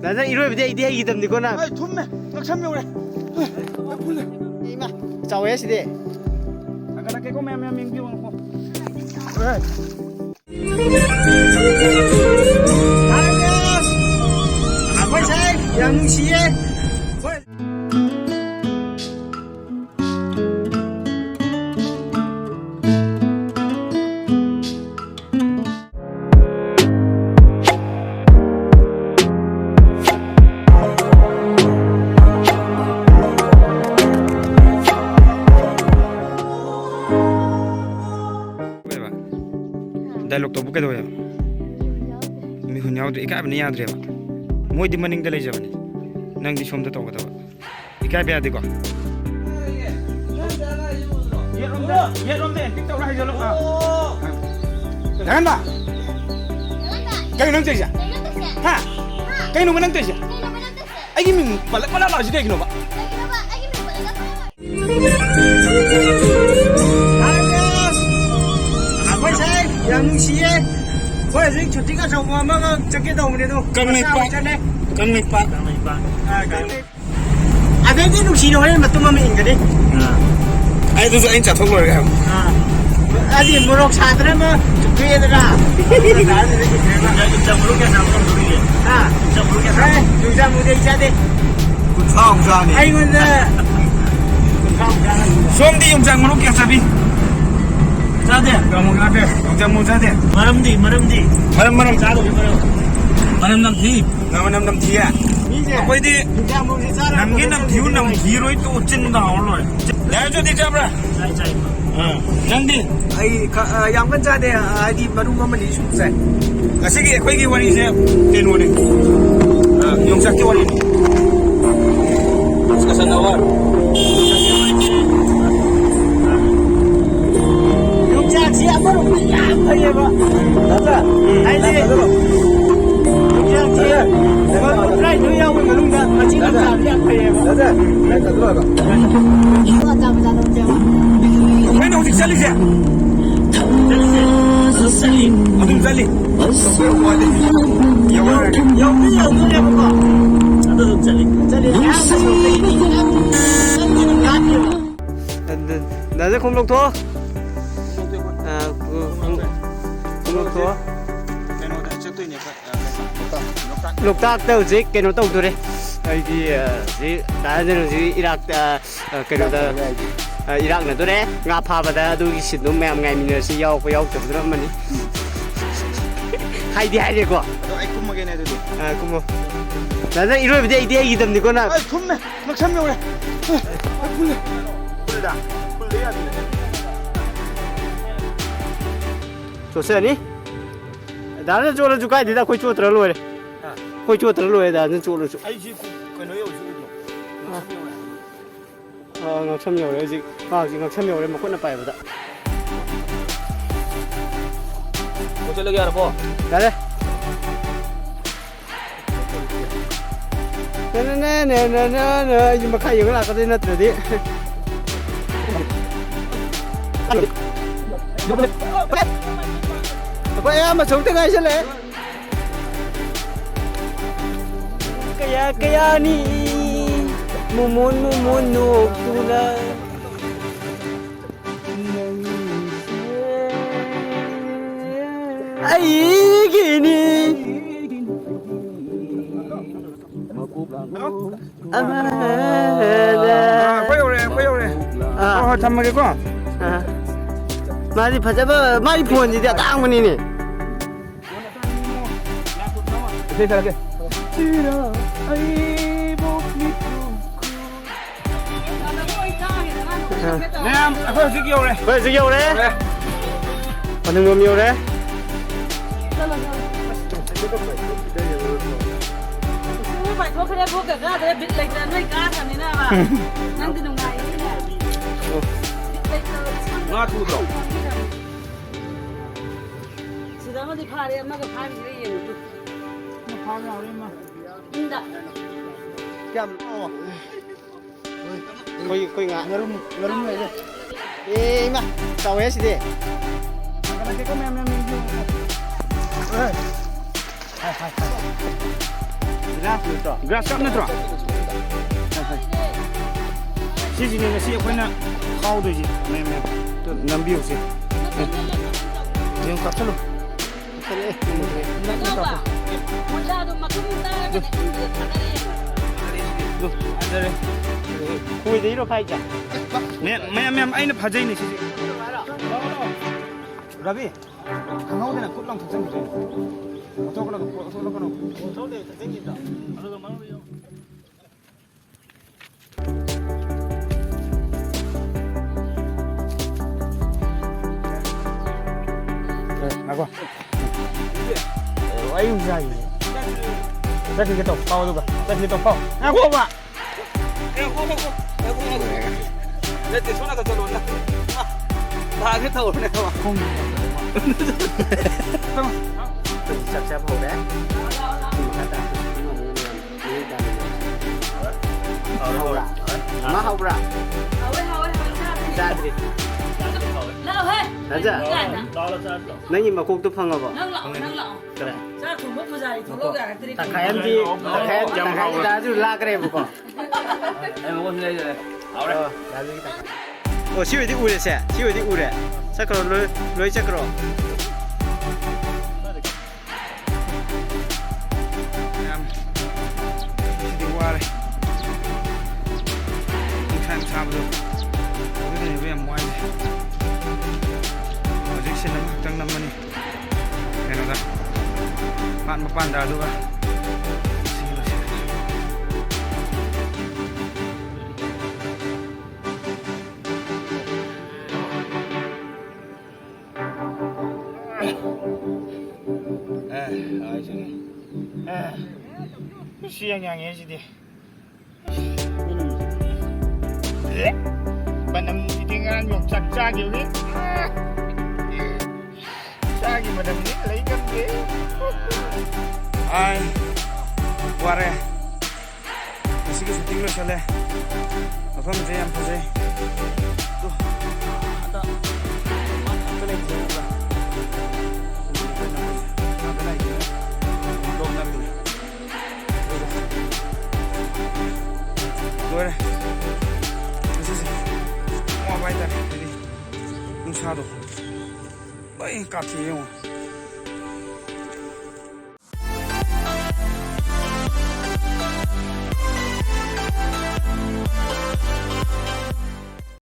나는 이러면 이대 이기담니 거나. 아이 돈매 낙참명을 해. 풀래. 이마 자오야 시대. 아까 깨고 매매 민기 원고. 그래. 아버지 양시에. Dialogue तो bouquet दो यार मी हुन्याव दो इकाय बने याद रे बा मोय दि मनिंग दले जबनी नंग दि सोम तो गदो इकाय बे आदि को ये रोम दे टिकटॉक ला जलो jangan ba kay nang tejja ha kay no nang tejja ay min balak balak la jide kino ba 양시에 거기서 저기가 저거만 저기 나오는데도 강릭파 아 내가 루시로 하는 맛도 마음에 인거든 아이 도 아인 자 통로 가 아니 모록 사들은 뭐 그애들아 나는 이렇게 진짜 모르게 나오는 소리야 아 진짜 모르게 진짜 무대 있자대 구창자니 아이고 나 somdi 용장 모르게 잡이 자대 kamu ngabe 용장 모 자대 마름디 maram 자도 maram nam thi nam thi à कोई दी नमगे नम थिउ नम हीरो तो चिन दा होलो ले जो दी जाबरा हां नंदी आई याम kan जादे आदि मरु ममली Suse ngasi gi khoi gi wani se ten wani yong sak ki wani ska sanawar yong sak si amaro ya phai ba da ai ji yong sak si 내가 트라이 누이하고 있는 놈다 마치 그 사람이 앞에 봐. 자 내가 들어가 이거 잡자 놓자. 왜 너지 살리지? 살리. 어둠 살리. 여기 해봐. 나도 살리. 나도 공룡토. 공룡토. Loktak tao zik cái nó tông tôi đây thì đã nên là Iraq cái nó Iraq này tôi đấy ngã phá vào đó tôi xin nó mềm ngày mình sẽ yêu có yêu chụp đó mình hay đi quá ai cũng mà cái này rồi cũng mà là 이러 이제 gì tầm thì con nào ai không này nó chăm nhau này 풀다 풀려야 돼 좋어요 니 나는 저를 줄까 네가 거기 줘 들어 놓으래 거기 줘 들어 놓아야 나는 저를 줘 ai chỉ cái nó yêu ngọc xâm nhiều đấy gì ngọc xâm nhiều đấy mà quên là phải vậy 뭐 잘라게 알아 뭐 đấy nè nhưng mà khai dưỡng là có tên là từ đi có em mà sống từ ngày chưa lẽ kaya ni mumun no tula ai gini quay rồi thăm cái con mà đi phải chấp mai buồn gì thì tao mà nè đây là cái nè phải giữ nhiều này phải giữ nhiều đấy còn đừng nhiều đấy phải có cái bố cả cái biết lấy ra nơi cá thằng này nè mà năng từ đồng này nó thu rồi chỉ đó mà đi phá đi mà cái phá cái gì nữa nó phá nào đi mà 인다 참 거기 ngã 여름 này ê mà tàu hết gì cái con em grass ꯅꯠꯇ꯭ꯔꯣ grass ꯀꯞ ꯅꯠꯇ꯭ꯔꯣ ꯁꯤꯁꯤꯅꯦ ꯉꯁꯤ ꯑꯩꯈꯣꯏꯅ ꯈꯥꯎꯗꯣꯏꯁꯤ ꯃꯌꯥꯝ ꯅꯝꯕꯤꯌꯨꯁꯤ ꯌꯦꯡ ꯀꯥꯞꯁꯜꯂꯨ ꯃꯣꯖꯥꯗꯣ ꯃꯇꯨꯡ ꯇꯥꯔꯒꯅꯦ ꯐꯖꯔꯦ ꯈꯣꯏꯗꯩꯔꯣ ꯐꯥꯏꯖꯦ ꯃꯌꯥꯝ ꯑꯩꯅ ꯐꯖꯩꯅꯦ ꯁꯤꯁꯦ ꯔꯕꯤ ꯈꯪꯍꯧꯗꯅ ꯀꯨꯠ ꯂꯥꯎ ꯊꯛꯆꯟꯈꯤꯗꯣꯏꯅꯤ ꯑꯣꯊꯣꯛꯀꯅꯣ ꯉꯥꯏꯈꯣ ꯑꯩ ꯌꯥꯏꯌꯦ ꯆꯠꯈꯤꯒꯦ ꯇꯧ ꯄꯥꯎ ꯑꯗꯨꯒ ꯆꯠꯈꯤꯒꯦ ꯇꯧ ꯄꯥꯎ ꯉꯥꯏꯈꯣꯕ ꯅꯠꯇꯦ ꯁꯣꯝ ꯅꯥꯀꯟ ꯆꯠꯂꯣ ꯂꯥꯛꯑꯒꯦ ꯇꯧꯔꯅꯦꯕ ꯆꯞ ꯍꯧꯔꯦ ꯃꯥ ꯍꯧꯕ꯭ꯔꯥ ꯆꯥꯗ꯭ꯔꯤ ꯂꯥꯛꯑꯣꯍꯦ ꯔꯥꯖꯥ ꯅꯪꯒꯤ ꯃꯀꯣꯛꯇꯣ ꯐꯪꯉꯕꯣ ꯅꯪ ꯂꯥꯛꯑꯣ 그래 ꯆꯥꯛ ꯊꯣꯡꯕ ꯄꯨꯖꯥꯔꯤ ꯊꯣꯛꯂꯛꯑꯣ ꯌꯥꯔꯛꯇ꯭ꯔꯤ ꯇꯈꯥꯏꯗꯤ ꯗꯥꯁꯨ ꯂꯥꯛꯈ꯭ꯔꯦꯕꯀꯣ 어, 시우디 우레세. 시우디 우레. 자크로 로이 자크로. 시디 와래 참 참도 우리는 왜 모아야 돼 어제 신나 확장 남만이 내가 만 빤다 누가 siang-siangnya Madam ditinggal nyok cak-cak gitu Cagi madam ni lấy kan ke Ai Ware Masih ke syuting lo soalnya Apa macam yang pasai Tuh Ada Ada lagi juga Ada lagi Belum ngambil Rồi Mua bay ta Đi Không sao đâu Bấy cà thí không